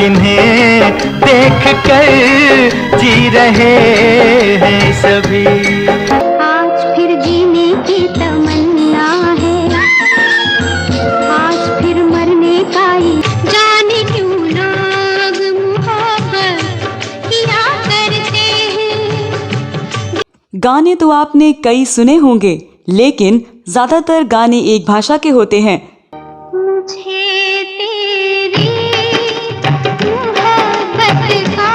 जिन्हें देख कर जी रहे हैं सभी। आज फिर जीने की तमन्ना है, आज फिर मरने का ही। जाने क्यों लोग मोहब्बत किया करते हैं। गाने तो आपने कई सुने होंगे, लेकिन ज्यादातर गाने एक भाषा के होते हैं। मुझे तेरी मोहब्बत का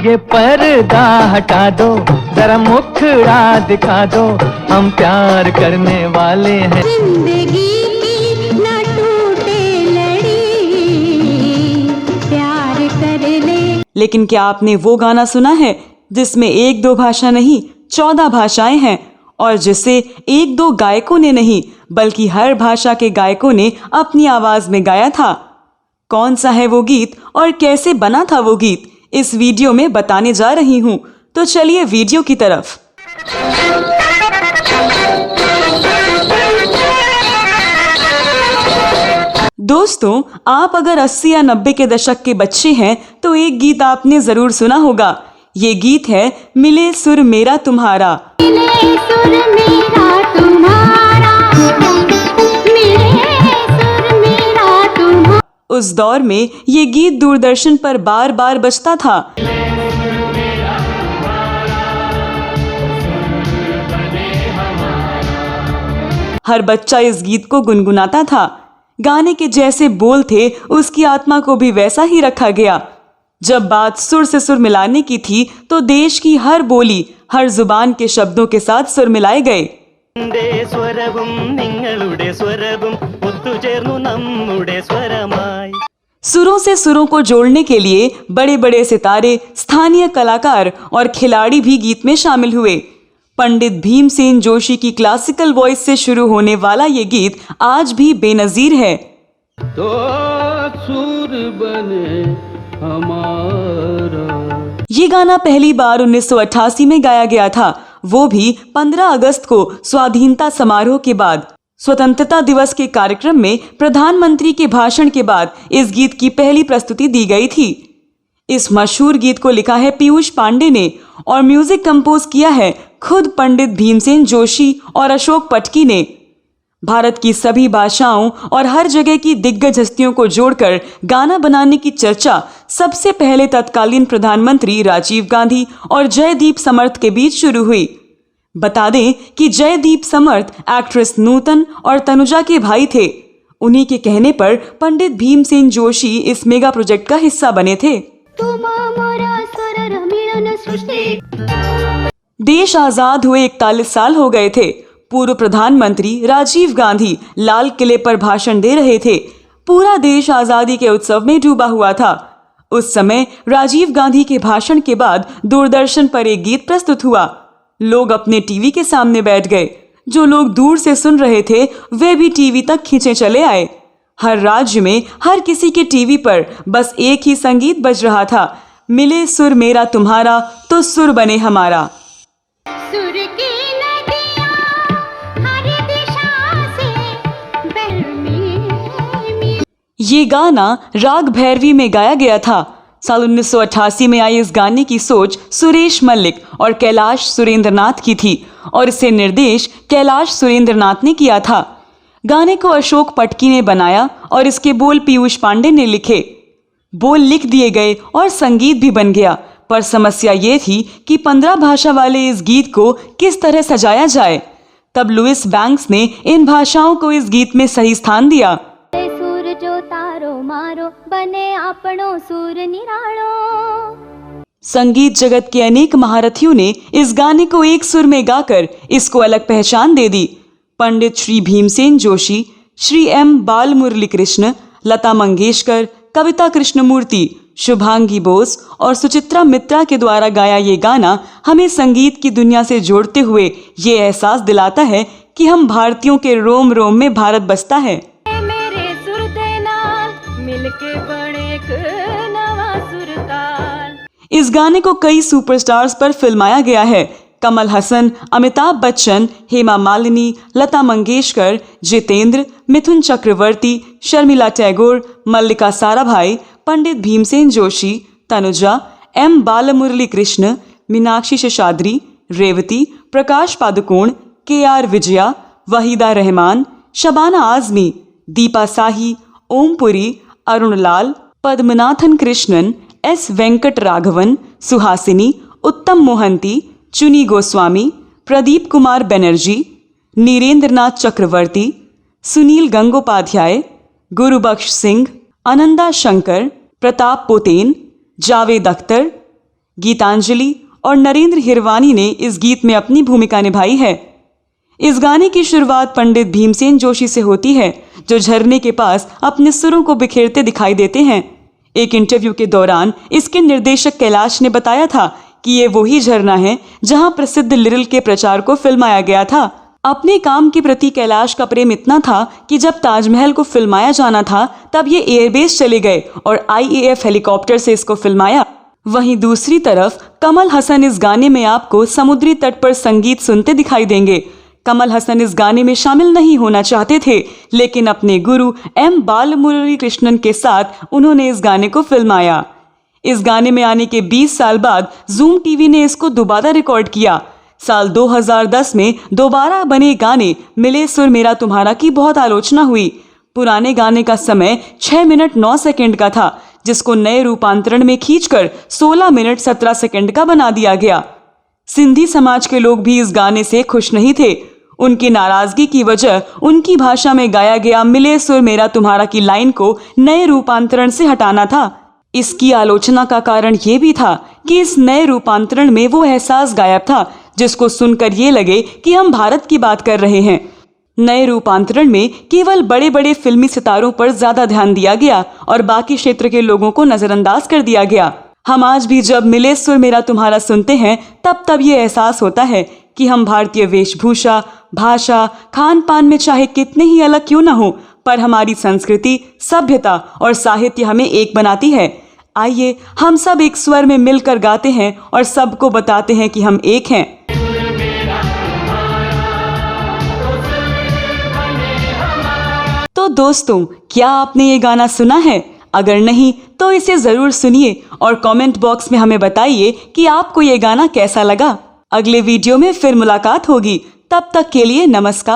ये पर्दा हटा दो, जरा मुखड़ा दिखा दो, हम प्यार करने वाले हैं। जिंदगी की न टूटे लड़ी, प्यार कर ले। लेकिन क्या आपने वो गाना सुना है जिसमें एक दो भाषा नहीं 14 भाषाएं हैं, और जिसे एक दो गायकों ने नहीं बल्कि हर भाषा के गायकों ने अपनी आवाज में गाया था? कौन सा है वो गीत और कैसे बना था वो गीत, इस वीडियो में बताने जा रही हूं। तो चलिए वीडियो की तरफ। दोस्तों, आप अगर 80 या 90 के दशक के बच्चे हैं तो एक गीत आपने जरूर सुना होगा। ये गीत है मिले सुर मेरा तुम्हारा। मिले सुर मेरा तुम्हारा, मिले सुर मेरा तुम्हारा। उस दौर में ये गीत दूरदर्शन पर बार बार बजता था। हर बच्चा इस गीत को गुनगुनाता था। गाने के जैसे बोल थे उसकी आत्मा को भी वैसा ही रखा गया। जब बात सुर से सुर मिलाने की थी तो देश की हर बोली, हर जुबान के शब्दों के साथ सुर मिलाए गए। सुरों से सुरों को जोड़ने के लिए बड़े बड़े सितारे, स्थानीय कलाकार और खिलाड़ी भी गीत में शामिल हुए। पंडित भीमसेन जोशी की क्लासिकल वॉइस से शुरू होने वाला ये गीत आज भी बेनजीर है। तो सुर बने हमारा। ये गाना पहली बार 1988 में गाया गया था, वो भी 15 अगस्त को स्वाधीनता समारोह के बाद। स्वतंत्रता दिवस के कार्यक्रम में प्रधानमंत्री के भाषण के बाद इस गीत की पहली प्रस्तुति दी गई थी। इस मशहूर गीत को लिखा है पीयूष पांडे ने और म्यूजिक कंपोज किया है खुद पंडित भीमसेन जोशी और अशोक पटकी ने। भारत की सभी भाषाओं और हर जगह की दिग्गज हस्तियों को जोड़कर गाना बनाने की चर्चा सबसे पहले तत्कालीन प्रधानमंत्री राजीव गांधी और जयदीप समर्थ के बीच शुरू हुई। बता दें कि जयदीप समर्थ एक्ट्रेस नूतन और तनुजा के भाई थे। उन्हीं के कहने पर पंडित भीमसेन जोशी इस मेगा प्रोजेक्ट का हिस्सा बने थे। देश आजाद हुए 41 साल हो गए थे। पूर्व प्रधानमंत्री राजीव गांधी लाल किले पर भाषण दे रहे थे। पूरा देश आजादी के उत्सव में डूबा हुआ था। उस समय राजीव गांधी के भाषण के बाद दूरदर्शन पर एक गीत प्रस्तुत हुआ। लोग अपने टीवी के सामने बैठ गए। जो लोग दूर से सुन रहे थे वे भी टीवी तक खींचे चले आए। हर राज्य में हर किसी के टीवी पर बस एक ही संगीत बज रहा था, मिले सुर मेरा तुम्हारा तो सुर बने हमारा। सुर की नदियाँ हर दिशा से बहती। ये गाना राग भैरवी में गाया गया था। साल 1988 में आई इस गाने की सोच सुरेश मल्लिक और कैलाश सुरेंद्रनाथ की थी और इसे निर्देश कैलाश सुरेंद्रनाथ ने किया था। गाने को अशोक पटकी ने बनाया और इसके बोल पीयूष पांडे ने लिखे। बोल लिख दिए गए और संगीत भी बन गया, पर समस्या ये थी कि 15 भाषा वाले इस गीत को किस तरह सजाया जाए। तब लुइस बैंक्स ने इन भाषाओं को इस गीत में सही स्थान दिया। सुर जो तारो मारो बने आपनो सुर निरालो। संगीत जगत के अनेक महारथियों ने इस गाने को एक सुर में गाकर इसको अलग पहचान दे दी। पंडित श्री भीमसेन जोशी, श्री एम बाल मुरली कृष्ण, लता मंगेशकर, कविता कृष्णमूर्ति, शुभांगी बोस और सुचित्रा मित्रा के द्वारा गाया ये गाना हमें संगीत की दुनिया से जोड़ते हुए ये एहसास दिलाता है कि हम भारतीयों के रोम रोम में भारत बसता है। मेरे सुर दे नाल मिलके बने एक नवा सुरताल। इस गाने को कई सुपरस्टार्स पर फिल्माया गया है। कमल हसन, अमिताभ बच्चन, हेमा मालिनी, लता मंगेशकर, जितेंद्र, मिथुन चक्रवर्ती, शर्मिला टैगोर, मल्लिका साराभाई, पंडित भीमसेन जोशी, तनुजा, एम बालमुरली कृष्ण, मीनाक्षी शेषाद्री, रेवती, प्रकाश पादुकोण, KR विजया, वहीदा रहमान, शबाना आजमी, दीपा साही, ओमपुरी, अरुण लाल, पद्मनाथन कृष्णन, S वेंकट राघवन, सुहासिनी, उत्तम मोहंती, चुनी गोस्वामी, प्रदीप कुमार बनर्जी, नीरेंद्रनाथ चक्रवर्ती, सुनील गंगोपाध्याय, गुरुबख्श सिंह, आनंदा शंकर, प्रताप पोतेन, जावेद अख्तर, गीतांजलि और नरेंद्र हिरवानी ने इस गीत में अपनी भूमिका निभाई है। इस गाने की शुरुआत पंडित भीमसेन जोशी से होती है, जो झरने के पास अपने सुरों को बिखेरते दिखाई देते हैं। एक इंटरव्यू के दौरान इसके निर्देशक कैलाश ने बताया था कि ये वही झरना है जहां प्रसिद्ध लिरिल के प्रचार को फिल्माया गया था। अपने काम के प्रति कैलाश का प्रेम इतना था कि जब ताजमहल को फिल्माया जाना था तब ये एयरबेस चले गए और IAF हेलीकॉप्टर से इसको फिल्माया। वहीं दूसरी तरफ कमल हसन इस गाने में आपको समुद्री तट पर संगीत सुनते दिखाई देंगे। कमल हसन इस गाने में शामिल नहीं होना चाहते थे, लेकिन अपने गुरु M बालमुरली कृष्णन के साथ उन्होंने इस गाने को फिल्माया। इस गाने में आने के 20 साल बाद जूम टीवी ने इसको दोबारा रिकॉर्ड किया। साल 2010 में दोबारा बने गाने मिले सुर मेरा तुम्हारा की बहुत आलोचना हुई। पुराने गाने का समय 6 मिनट 9 सेकंड का था, जिसको नए रूपांतरण में खींचकर 16 मिनट 17 सेकंड का बना दिया गया। सिंधी समाज के लोग भी इस गाने से खुश नहीं थे। उनकी नाराजगी की वजह उनकी भाषा में गाया गया मिले सुर मेरा तुम्हारा की लाइन को नए रूपांतरण से हटाना था। इसकी आलोचना का कारण ये भी था कि इस नए रूपांतरण में वो एहसास गायब था जिसको सुनकर ये लगे कि हम भारत की बात कर रहे हैं। नए रूपांतरण में केवल बड़े बड़े फिल्मी सितारों पर ज्यादा ध्यान दिया गया और बाकी क्षेत्र के लोगों को नजरअंदाज कर दिया गया। हम आज भी जब मिले सुर मेरा तुम्हारा सुनते हैं तब ये एहसास होता है कि हम भारतीय वेशभूषा, भाषा, खान पान में चाहे कितने ही अलग क्यों न हो, पर हमारी संस्कृति, सभ्यता और साहित्य हमें एक बनाती है। आइए हम सब एक स्वर में मिलकर गाते हैं और सबको बताते हैं कि हम एक हैं। तो दोस्तों, क्या आपने ये गाना सुना है? अगर नहीं तो इसे जरूर सुनिए और कमेंट बॉक्स में हमें बताइए कि आपको ये गाना कैसा लगा। अगले वीडियो में फिर मुलाकात होगी। तब तक के लिए नमस्कार।